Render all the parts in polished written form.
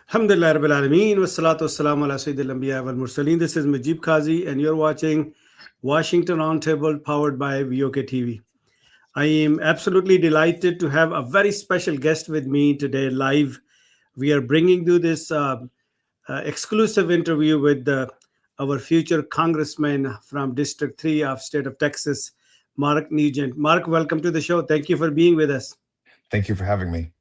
Alhamdulillah Rabbil Alameen wa salatu wassalamu ala Sayyidil Anbiya wal Mursaleen. This is Majib Qazi and you're watching Washington Roundtable powered by VOK TV. I am absolutely delighted to have a very special guest with me today live. We are bringing you this exclusive interview with our future congressman from District 3 of state of Texas, Mark Newgent. Mark, welcome to the show. Thank you for being with us. Thank you for having me.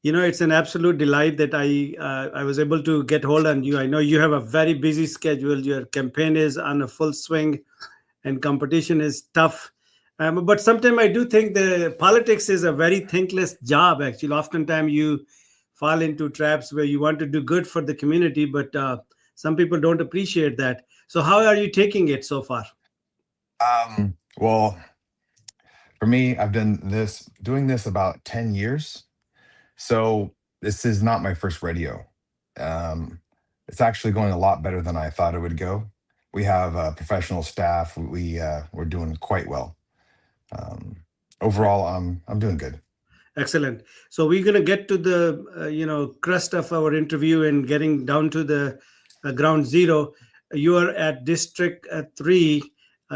You know, it's an absolute delight that I was able to get hold on you. I know you have a very busy schedule. Your campaign is on a full swing, and competition is tough. But sometimes I do think the politics is a very thankless job. Actually, oftentimes you fall into traps where you want to do good for the community, but some people don't appreciate that. So, how are you taking it so far? Well, for me, I've doing this about 10 years. So this is not my first rodeo. Um, it's actually going a lot better than I thought it would go. We have professional staff. We're doing quite well. Um, Overall, I'm doing good. Excellent. So we're going to get to the crust of our interview and getting down to the ground zero. You are at District 3.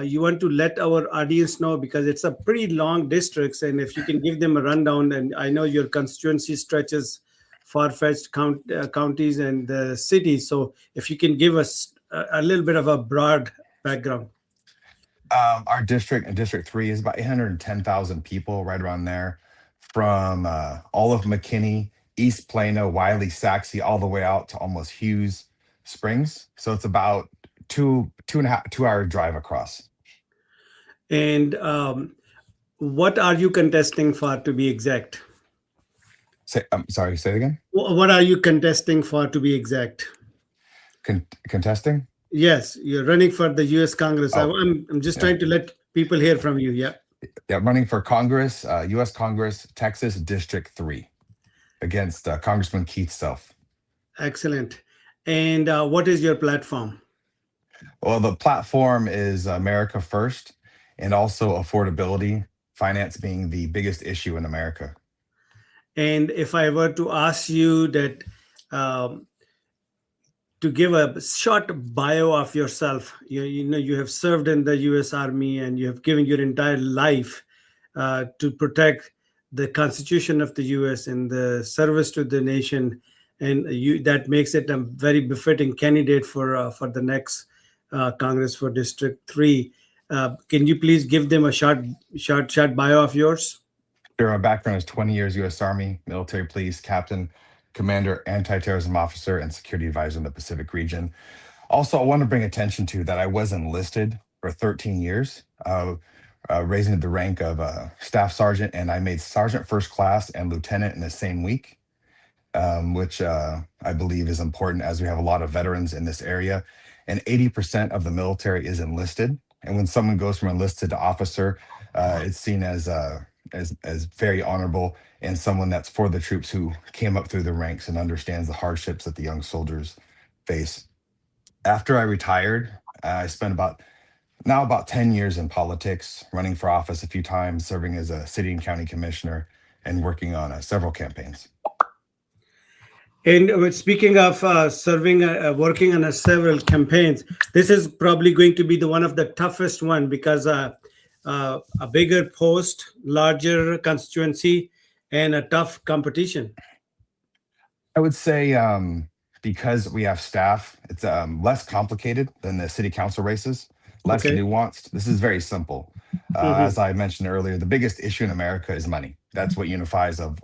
You want to let our audience know because it's a pretty long districts, and if you can give them a rundown, and I know your constituency stretches far-fetched counties and cities. So if you can give us a little bit of a broad background. Our district, District 3, is about 810,000 people, right around there, from all of McKinney, East Plano, Wiley, Saxe, all the way out to almost Hughes Springs. So it's about 2.5 2 hour drive across. And what are you contesting for, to be exact? I'm sorry, say it again. What are you contesting for, to be exact? Contesting? Yes, you're running for the U.S. Congress. Oh, I'm just yeah. trying to let people hear from you. Yeah. Yeah, running for Congress, U.S. Congress, Texas District 3, against Congressman Keith Self. Excellent. And what is your platform? Well, the platform is America First, and also affordability, finance being the biggest issue in America. And if I were to ask you that to give a short bio of yourself, you know you have served in the U.S. Army and you have given your entire life to protect the Constitution of the U.S. and the service to the nation, and that makes it a very befitting candidate for the next Congress for District 3. Can you please give them a short bio of yours? Sure, my background is 20 years U.S. Army, military police, captain, commander, anti-terrorism officer, and security advisor in the Pacific region. Also, I want to bring attention to that I was enlisted for 13 years, raising to the rank of staff sergeant, and I made sergeant first class and lieutenant in the same week, which I believe is important as we have a lot of veterans in this area, and 80% of the military is enlisted. And when someone goes from enlisted to officer, it's seen as very honorable and someone that's for the troops who came up through the ranks and understands the hardships that the young soldiers face. After I retired, I spent about 10 years in politics, running for office a few times, serving as a city and county commissioner, and working on several campaigns. And speaking of serving, working on several campaigns, this is probably going to be the one of the toughest one because a bigger post, larger constituency, and a tough competition. I would say because we have staff, it's less complicated than the city council races, less Okay. nuanced. This is very simple. Mhm. As I mentioned earlier, the biggest issue in America is money. That's what unifies of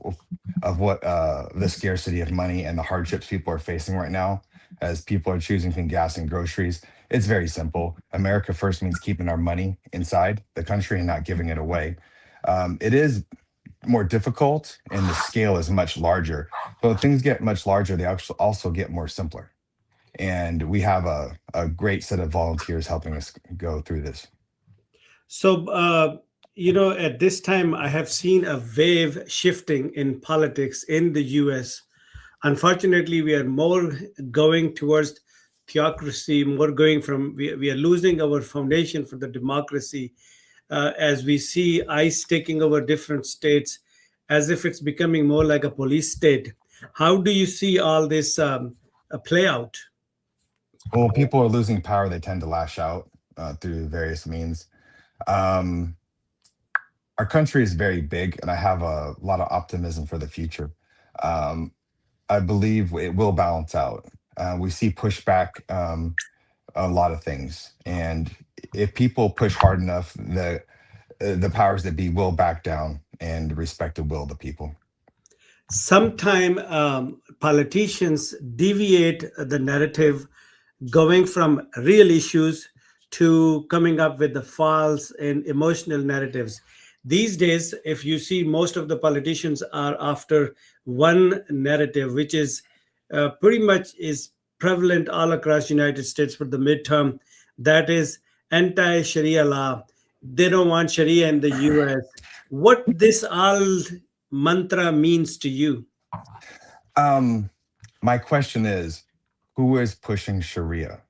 what the scarcity of money and the hardships people are facing right now as people are choosing between gas and groceries. It's very simple. America First means keeping our money inside the country and not giving it away. It is more difficult and the scale is much larger. But when things get much larger, they also get more simpler. And we have a great set of volunteers helping us go through this. So, at this time, I have seen a wave shifting in politics in the US. Unfortunately, we are more going towards theocracy, more going from, we are losing our foundation for the democracy as we see ICE taking over different states as if it's becoming more like a police state. How do you see all this play out? Well, when people are losing power, they tend to lash out through various means. Um, our country is very big, and I have a lot of optimism for the future. Um, I believe it will balance out. We see pushback a lot of things, and if people push hard enough, the powers that be will back down and respect the will of the people. Sometimes politicians deviate the narrative, going from real issues to coming up with the false and emotional narratives. These days, if you see, most of the politicians are after one narrative, which is pretty much is prevalent all across United States for the midterm. That is anti-Sharia law. They don't want Sharia in the US. What this all mantra means to you? Um, my question is, who is pushing Sharia?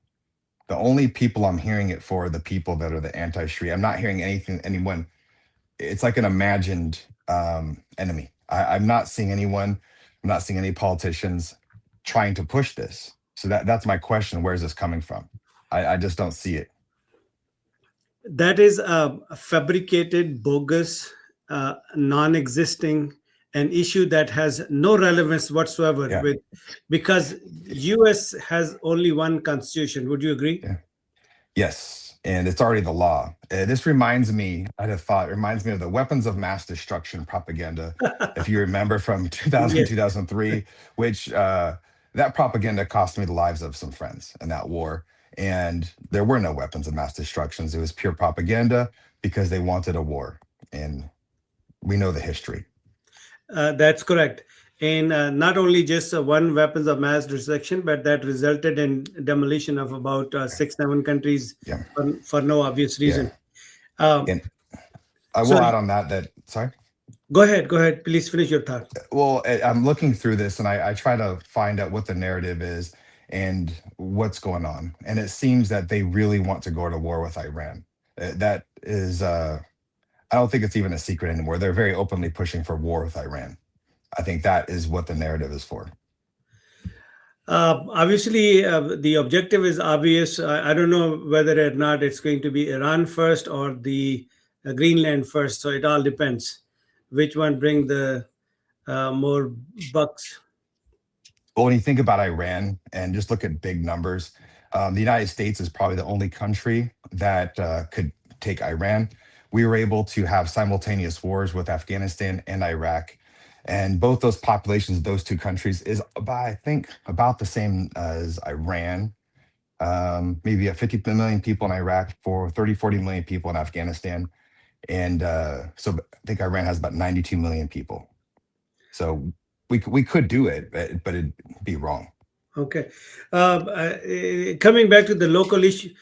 The only people I'm hearing it for are the people that are the anti-Sharia. I'm not hearing anyone. It's like an imagined enemy. I'm not seeing anyone. I'm not seeing any politicians trying to push this. So that's my question. Where is this coming from? I just don't see it. That is a fabricated, bogus, non-existing, an issue that has no relevance whatsoever Yeah, with, because US has only one constitution. Would you agree? yeah. Yes, and it's already the law. This reminds me, I had a thought, it reminds me of the weapons of mass destruction propaganda, if you remember from 2000, Yes. 2003, which that propaganda cost me the lives of some friends in that war. And there were no weapons of mass destructions. It was pure propaganda because they wanted a war. And we know the history. That's correct. And not only just one weapons of mass destruction, but that resulted in demolition of about six, seven countries Yeah. for no obvious Yeah. reason. Um, And I so will add on that, sorry. go ahead. Please finish your thought. Well, I'm looking through this and I try to find out what the narrative is and what's going on. And it seems that they really want to go to war with Iran. That is, I don't think it's even a secret anymore. They're very openly pushing for war with Iran. I think that is what the narrative is for. Obviously, the objective is obvious. I don't know whether or not it's going to be Iran first or the Greenland first. So it all depends which one bring the more bucks. But when you think about Iran and just look at big numbers, the United States is probably the only country that could take Iran. We were able to have simultaneous wars with Afghanistan and Iraq. And both those populations, those two countries, is about, I think, about the same as Iran. Maybe a 50 million people in Iraq, for 30, 40 million people in Afghanistan. And so I think Iran has about 92 million people. So we could do it, but it'd be wrong. Okay. Coming back to the local issue,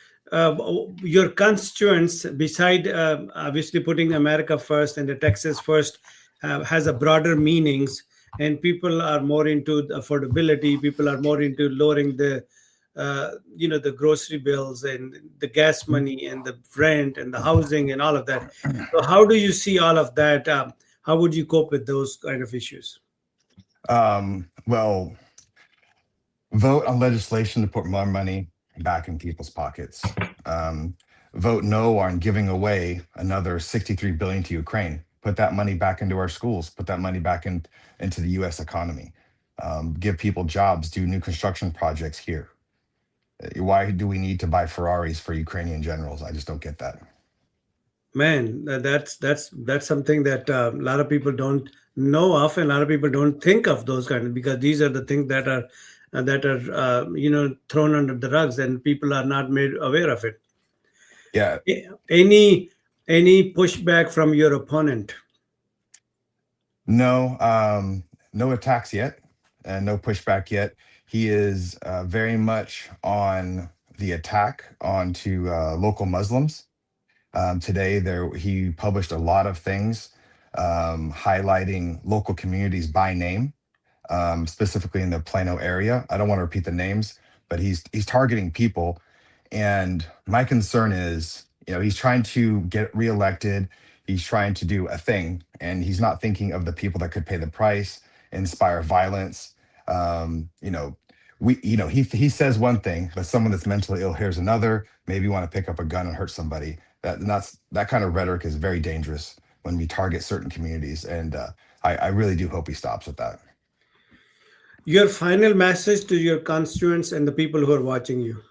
your constituents, beside obviously putting America first and the Texas first, has a broader meanings, and people are more into the affordability. People are more into lowering the, the grocery bills and the gas money and the rent and the housing and all of that. So, how do you see all of that? How would you cope with those kind of issues? Well, vote on legislation to put more money back in people's pockets. Um, Vote no on giving away another 63 billion to Ukraine. Put that money back into our schools. Put that money back into the U.S. economy. Give people jobs. Do new construction projects here. Why do we need to buy Ferraris for Ukrainian generals? I just don't get that. Man, that's something that a lot of people don't know of, and a lot of people don't think of those kind of, because these are the things that are thrown under the rugs, and people are not made aware of it. Yeah, Any any pushback from your opponent? no, no attacks yet, and no pushback yet. He is very much on the attack onto local Muslims. Today, there he published a lot of things highlighting local communities by name, specifically in the Plano area. I don't want to repeat the names, but he's targeting people. And my concern is, he's trying to get reelected. He's trying to do a thing, and he's not thinking of the people that could pay the price, inspire violence. You know, he says one thing, but someone that's mentally ill hears another. Maybe want to pick up a gun and hurt somebody. That kind of rhetoric is very dangerous when we target certain communities, and I really do hope he stops with that. Your final message to your constituents and the people who are watching you.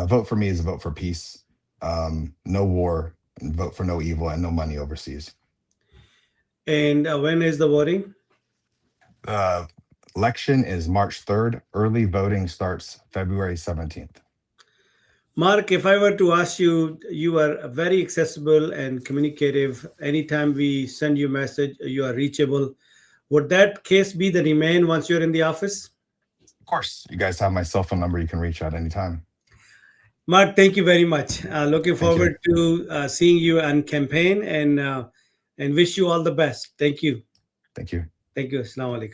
Vote for me is a vote for peace. No war, and vote for no evil, and no money overseas. And when is the voting? Election is March 3rd. Early voting starts February 17th. Mark, if I were to ask you, you are very accessible and communicative. Anytime we send you a message, you are reachable. Would that case be the remain once you're in the office? Of course, you guys have my cell phone number. You can reach out anytime. Mark, thank you very much. Looking Thank you. forward to seeing you on campaign and wish you all the best. Thank you. Thank you. Thank you. Assalamu alaikum.